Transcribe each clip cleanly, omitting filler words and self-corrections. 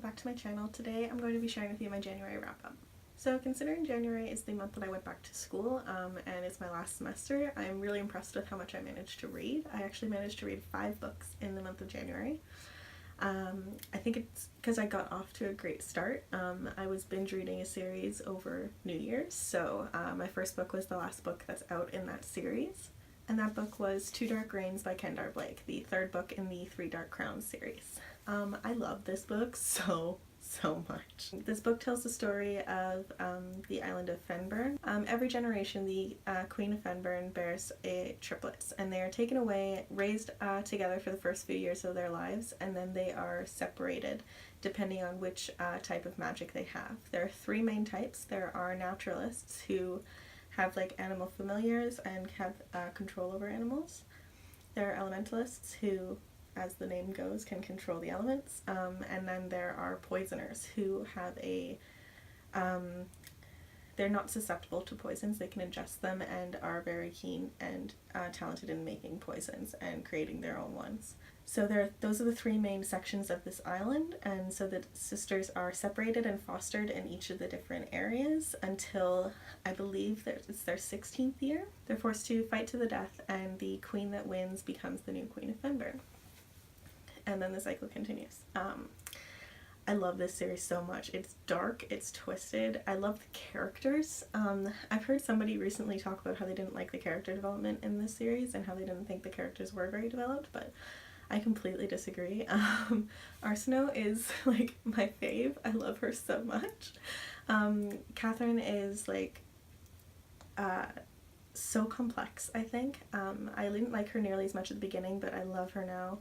back to my channel. Today I'm going to be sharing with you my January wrap up. So considering January is the month that I went back to school and it's my last semester, I'm really impressed with how much I managed to read. I actually managed to read 5 books in the month of January. I think it's because I got off to a great start. I was binge reading a series over New Year's, so my first book was the last book that's out in that series. And that book was Two Dark Reigns by Kendar Blake, the 3rd book in the 3 Dark Crowns series. I love this book so much. This book tells the story of the island of Fenburn. Every generation the Queen of Fenburn bears triplets, and they are taken away, raised together for the first few years of their lives, and then they are separated depending on which type of magic they have. There are 3 main types. There are naturalists who have like animal familiars and have control over animals. There are elementalists who, as the name goes, can control the elements, and then there are poisoners who have they're not susceptible to poisons, they can ingest them and are very keen and talented in making poisons and creating their own ones. So those are the 3 main sections of this island, and so the sisters are separated and fostered in each of the different areas until I believe it's their 16th year. They're forced to fight to the death, and the queen that wins becomes the new Queen of Fenburn. And then the cycle continues. I love this series so much. It's dark, it's twisted. I love the characters. I've heard somebody recently talk about how they didn't like the character development in this series and how they didn't think the characters were very developed, but I completely disagree. Arsinoe is like my fave. I love her so much. Catherine is like so complex, I think. I didn't like her nearly as much at the beginning, but I love her now.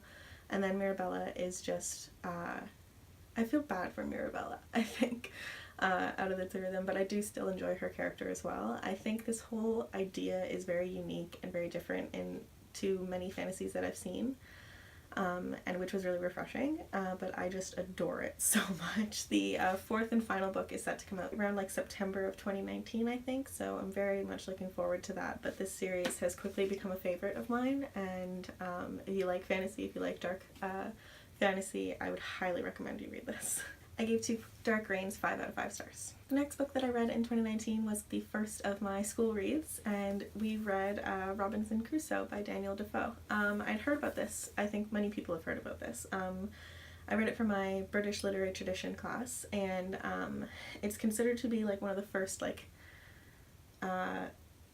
And then Mirabella is just, I feel bad for Mirabella, I think, out of the 3 of them, but I do still enjoy her character as well. I think this whole idea is very unique and very different to many fantasies that I've seen, and which was really refreshing, but I just adore it so much. The 4th and final book is set to come out around like September of 2019, I think, so I'm very much looking forward to that. But this series has quickly become a favorite of mine, and if you like fantasy, if you like dark fantasy, I would highly recommend you read this. I gave Two Dark Reigns 5 out of 5 stars. The next book that I read in 2019 was the first of my school reads, and we read Robinson Crusoe by Daniel Defoe. I'd heard about this. I think many people have heard about this. I read it for my British Literary Tradition class, and it's considered to be like one of the first like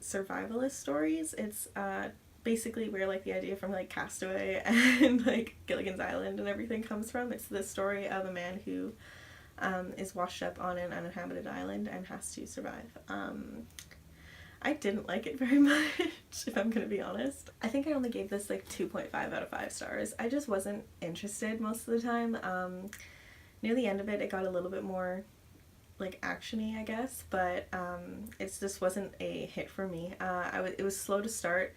survivalist stories. It's basically where like the idea from like Castaway and like Gilligan's Island and everything comes from. It's the story of a man who is washed up on an uninhabited island and has to survive. I didn't like it very much, if I'm gonna be honest. I think I only gave this like 2.5 out of 5 stars. I just wasn't interested most of the time. Near the end of it, it got a little bit more like action-y, I guess, but it just wasn't a hit for me. It was slow to start.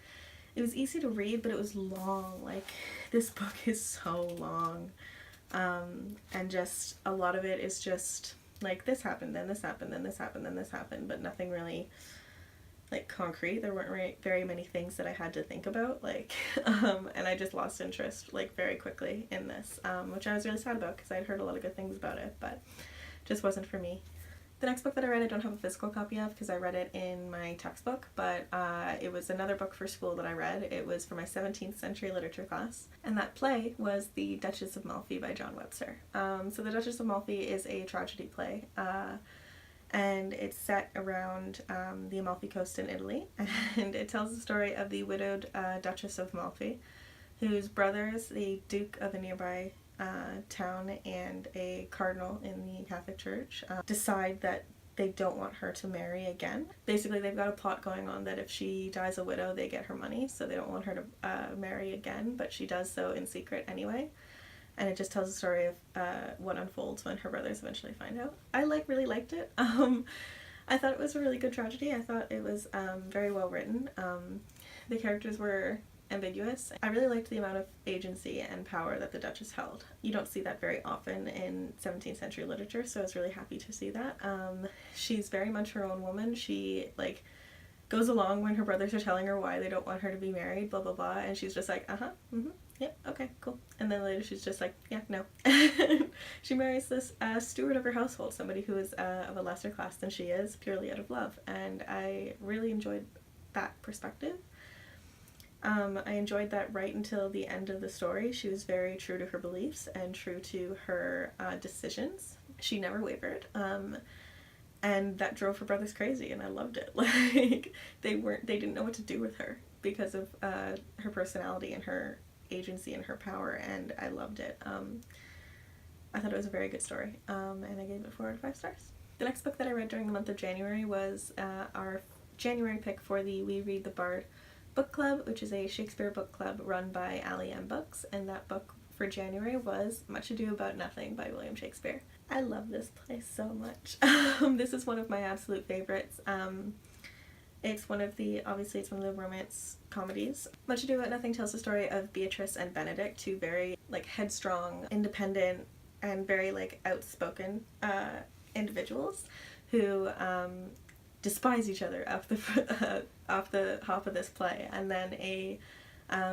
It was easy to read, but it was long. Like, this book is so long. And just a lot of it is just like this happened, then this happened, then this happened, then this happened, but nothing really like concrete. There weren't very many things that I had to think about, like, and I just lost interest like very quickly in this, which I was really sad about because I'd heard a lot of good things about it, but just wasn't for me. The next book that I read I don't have a physical copy of because I read it in my textbook, but it was another book for school that I read. It was for my 17th century literature class, and that play was The Duchess of Malfi by John Webster. So The Duchess of Malfi is a tragedy play, and it's set around the Amalfi Coast in Italy, and it tells the story of the widowed Duchess of Malfi, whose brothers, the Duke of a nearby town and a cardinal in the Catholic Church, decide that they don't want her to marry again. Basically, they've got a plot going on that if she dies a widow, they get her money, so they don't want her to marry again, but she does so in secret anyway. And it just tells the story of what unfolds when her brothers eventually find out. I really liked it. I thought it was a really good tragedy. I thought it was very well written. The characters were ambiguous. I really liked the amount of agency and power that the Duchess held. You don't see that very often in 17th century literature, so I was really happy to see that. She's very much her own woman. She like goes along when her brothers are telling her why they don't want her to be married, blah blah blah, and she's just like, yep, okay, cool. And then later she's just like, yeah, no. She marries this steward of her household, somebody who is of a lesser class than she is, purely out of love. And I really enjoyed that perspective. I enjoyed that right until the end of the story. She was very true to her beliefs and true to her decisions. She never wavered. And that drove her brothers crazy, and I loved it. Like, they didn't know what to do with her because of her personality and her agency and her power, and I loved it. I thought it was a very good story, and I gave it 4 out of 5 stars. The next book that I read during the month of January was our January pick for the We Read the Bard book club, which is a Shakespeare book club run by Allie M. Books, and that book for January was Much Ado About Nothing by William Shakespeare. I love this play so much. This is one of my absolute favorites. It's one of the romance comedies. Much Ado About Nothing tells the story of Beatrice and Benedict, two very like headstrong, independent, and very like outspoken individuals who despise each other off the hop of this play, and then a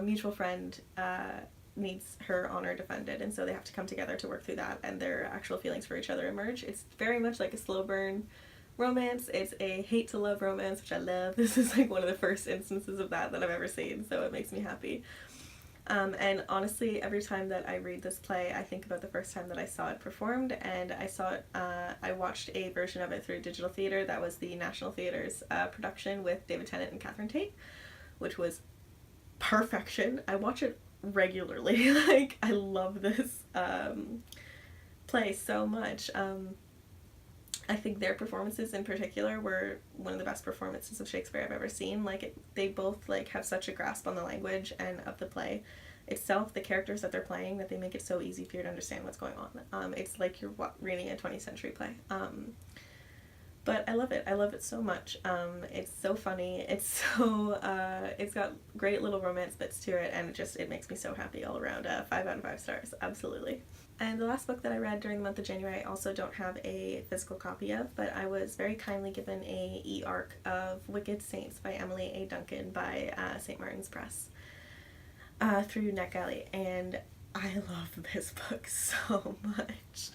mutual friend needs her honor defended, and so they have to come together to work through that, and their actual feelings for each other emerge. It's very much like a slow burn romance. It's a hate to love romance, which I love. This is like one of the first instances of that I've ever seen, so it makes me happy. And honestly, every time that I read this play, I think about the first time that I saw it performed, and I watched a version of it through digital theater. That was the National Theatre's production with David Tennant and Catherine Tate, which was perfection. I watch it regularly. Like, I love this play so much. I think their performances in particular were one of the best performances of Shakespeare I've ever seen. Like, they both like have such a grasp on the language and of the play itself, the characters that they're playing, that they make it so easy for you to understand what's going on. It's like you're reading a 20th century play. But I love it. I love it so much. It's so funny. It's so it's got great little romance bits to it, and it makes me so happy all around. 5 out of 5 stars, absolutely. And the last book that I read during the month of January I also don't have a physical copy of, but I was very kindly given a e-arc of Wicked Saints by Emily A. Duncan by St. Martin's Press through NetGalley, and I love this book so much.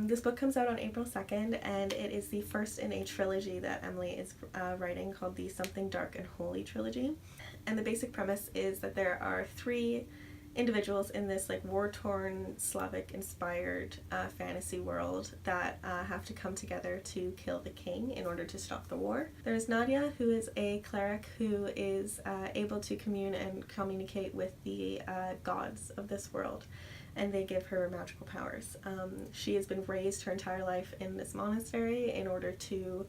This book comes out on April 2nd, and it is the first in a trilogy that Emily is writing called the Something Dark and Holy trilogy. And the basic premise is that there are 3 individuals in this like war-torn, Slavic-inspired fantasy world that have to come together to kill the king in order to stop the war. There's Nadia, who is a cleric who is able to commune and communicate with the gods of this world, and they give her magical powers. She has been raised her entire life in this monastery in order to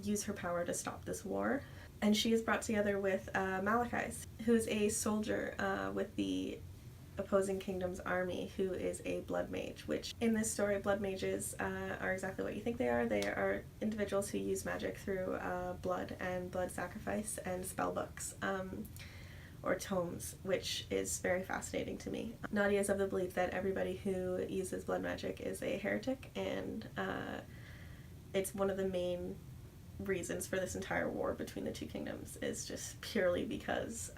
use her power to stop this war. And she is brought together with Malachis, who is a soldier with the opposing kingdom's army, who is a blood mage, which in this story, blood mages are exactly what you think they are. They are individuals who use magic through blood and blood sacrifice and spell books. Or tomes, which is very fascinating to me. Nadia is of the belief that everybody who uses blood magic is a heretic, and it's one of the main reasons for this entire war between the two kingdoms is just purely because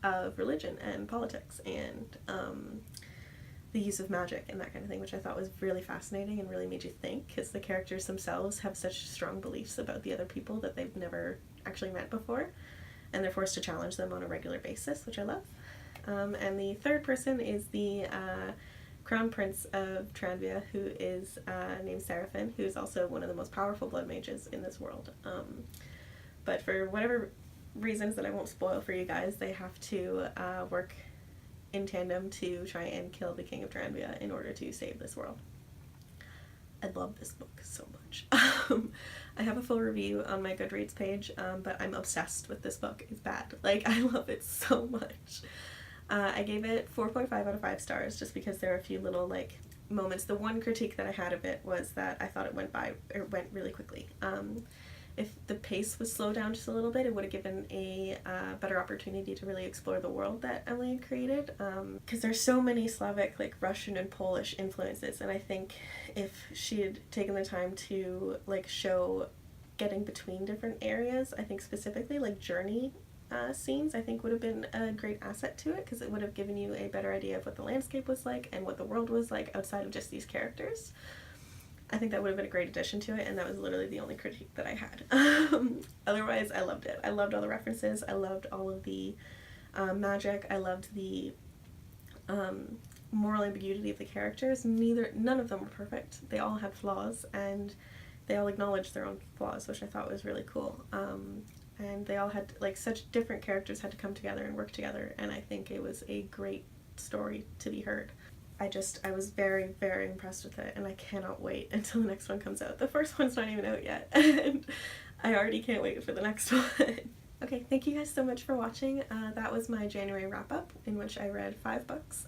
of religion and politics and the use of magic and that kind of thing, which I thought was really fascinating and really made you think, because the characters themselves have such strong beliefs about the other people that they've never actually met before, and they're forced to challenge them on a regular basis, which I love. And the third person is the Crown Prince of Tranvia, who is named Seraphin, who is also one of the most powerful blood mages in this world. But for whatever reasons that I won't spoil for you guys, they have to work in tandem to try and kill the King of Tranvia in order to save this world. I love this book so much. I have a full review on my Goodreads page, but I'm obsessed with this book. It's bad. Like, I love it so much. I gave it 4.5 out of 5 stars just because there are a few little like moments. The one critique that I had of it was that I thought it went really quickly. If the pace was slowed down just a little bit, it would have given a better opportunity to really explore the world that Emily had created. Because there's so many Slavic, like Russian and Polish influences, and I think if she had taken the time to like show getting between different areas. I think specifically like journey scenes I think would have been a great asset to it, because it would have given you a better idea of what the landscape was like and what the world was like outside of just these characters. I think that would have been a great addition to it, and that was literally the only critique that I had. Otherwise, I loved it. I loved all the references. I loved all of the magic. I loved the moral ambiguity of the characters. None of them were perfect. They all had flaws, and they all acknowledged their own flaws, which I thought was really cool. And they all had, like, such different characters had to come together and work together, and I think it was a great story to be heard. I was very, very impressed with it, and I cannot wait until the next one comes out. The first one's not even out yet, and I already can't wait for the next one. Okay, thank you guys so much for watching. That was my January wrap-up, in which I read 5 books.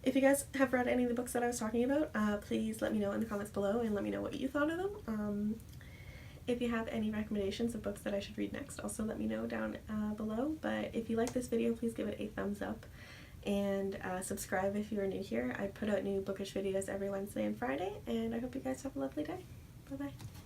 If you guys have read any of the books that I was talking about, please let me know in the comments below and let me know what you thought of them. If you have any recommendations of books that I should read next, also let me know down below. But if you like this video, please give it a thumbs up. And subscribe if you are new here. I put out new bookish videos every Wednesday and Friday, and I hope you guys have a lovely day. Bye bye.